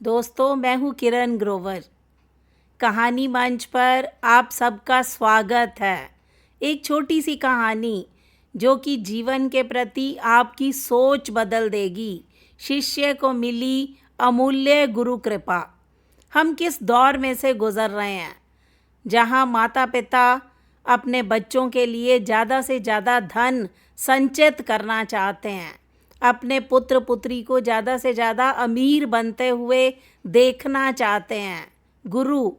दोस्तों, मैं हूँ किरण ग्रोवर। कहानी मंच पर आप सबका स्वागत है। एक छोटी सी कहानी जो कि जीवन के प्रति आपकी सोच बदल देगी। शिष्य को मिली अमूल्य गुरु कृपा। हम किस दौर में से गुजर रहे हैं जहाँ माता पिता अपने बच्चों के लिए ज़्यादा से ज़्यादा धन संचित करना चाहते हैं, अपने पुत्र पुत्री को ज़्यादा से ज़्यादा अमीर बनते हुए देखना चाहते हैं। गुरु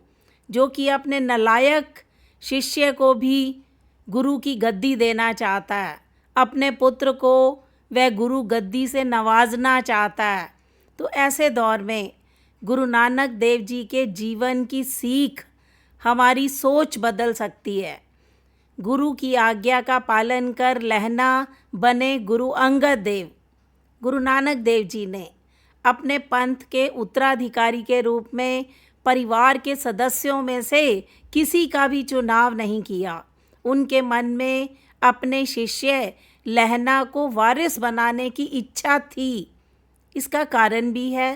जो कि अपने नालायक शिष्य को भी गुरु की गद्दी देना चाहता है, अपने पुत्र को वह गुरु गद्दी से नवाजना चाहता है। तो ऐसे दौर में गुरु नानक देव जी के जीवन की सीख हमारी सोच बदल सकती है। गुरु की आज्ञा का पालन कर लहना बने गुरु अंगद देव। गुरु नानक देव जी ने अपने पंथ के उत्तराधिकारी के रूप में परिवार के सदस्यों में से किसी का भी चुनाव नहीं किया। उनके मन में अपने शिष्य लहना को वारिस बनाने की इच्छा थी। इसका कारण भी है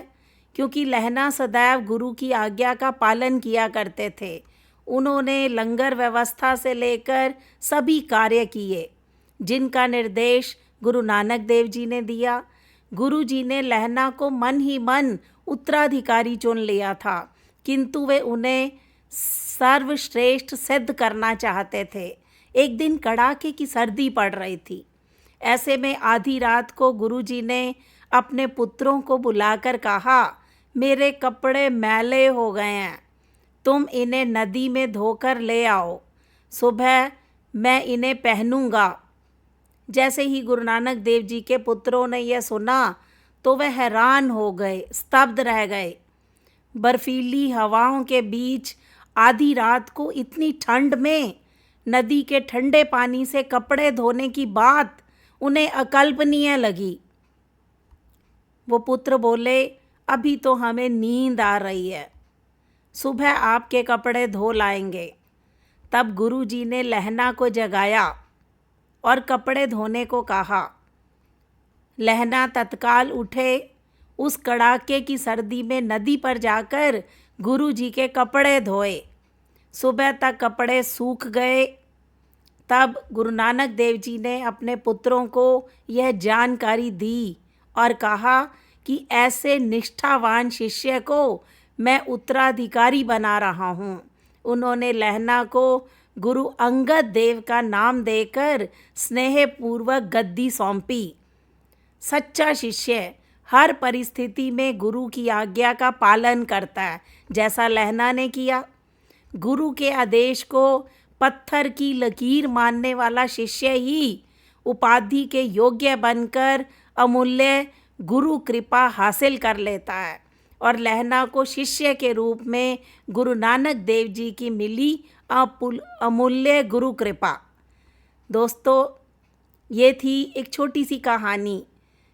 क्योंकि लहना सदैव गुरु की आज्ञा का पालन किया करते थे। उन्होंने लंगर व्यवस्था से लेकर सभी कार्य किए जिनका निर्देश गुरु नानक देव जी ने दिया। गुरु जी ने लहना को मन ही मन उत्तराधिकारी चुन लिया था, किंतु वे उन्हें सर्वश्रेष्ठ सिद्ध करना चाहते थे। एक दिन कड़ाके की सर्दी पड़ रही थी। ऐसे में आधी रात को गुरु जी ने अपने पुत्रों को बुलाकर कहा, मेरे कपड़े मैले हो गए हैं, तुम इन्हें नदी में धोकर ले आओ, सुबह मैं इन्हें पहनूंगा। जैसे ही गुरु नानक देव जी के पुत्रों ने यह सुना तो वह हैरान हो गए, स्तब्ध रह गए। बर्फीली हवाओं के बीच आधी रात को इतनी ठंड में नदी के ठंडे पानी से कपड़े धोने की बात उन्हें अकल्पनीय लगी। वो पुत्र बोले, अभी तो हमें नींद आ रही है, सुबह आपके कपड़े धो लाएंगे। तब गुरु जी ने लहना को जगाया और कपड़े धोने को कहा। लहना तत्काल उठे, उस कड़ाके की सर्दी में नदी पर जाकर गुरु जी के कपड़े धोए। सुबह तक कपड़े सूख गए। तब गुरु नानक देव जी ने अपने पुत्रों को यह जानकारी दी और कहा कि ऐसे निष्ठावान शिष्य को मैं उत्तराधिकारी बना रहा हूँ। उन्होंने लहना को गुरु अंगद देव का नाम देकर स्नेहपूर्वक गद्दी सौंपी। सच्चा शिष्य हर परिस्थिति में गुरु की आज्ञा का पालन करता है, जैसा लहना ने किया। गुरु के आदेश को पत्थर की लकीर मानने वाला शिष्य ही उपाधि के योग्य बनकर अमूल्य गुरु कृपा हासिल कर लेता है। और लहना को शिष्य के रूप में गुरु नानक देव जी की मिली अमूल्य गुरु कृपा। दोस्तों, ये थी एक छोटी सी कहानी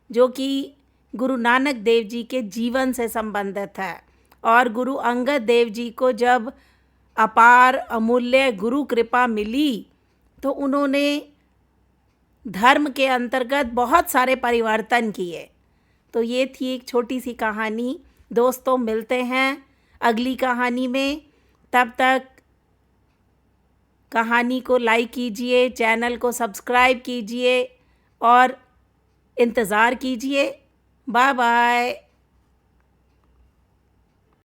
जो कि गुरु नानक देव जी के जीवन से संबंधित है। और गुरु अंगद देव जी को जब अपार अमूल्य गुरु कृपा मिली तो उन्होंने धर्म के अंतर्गत बहुत सारे परिवर्तन किए। तो ये थी एक छोटी सी कहानी। दोस्तों, मिलते हैं अगली कहानी में। तब तक कहानी को लाइक कीजिए, चैनल को सब्सक्राइब कीजिए और इंतज़ार कीजिए। Bye bye.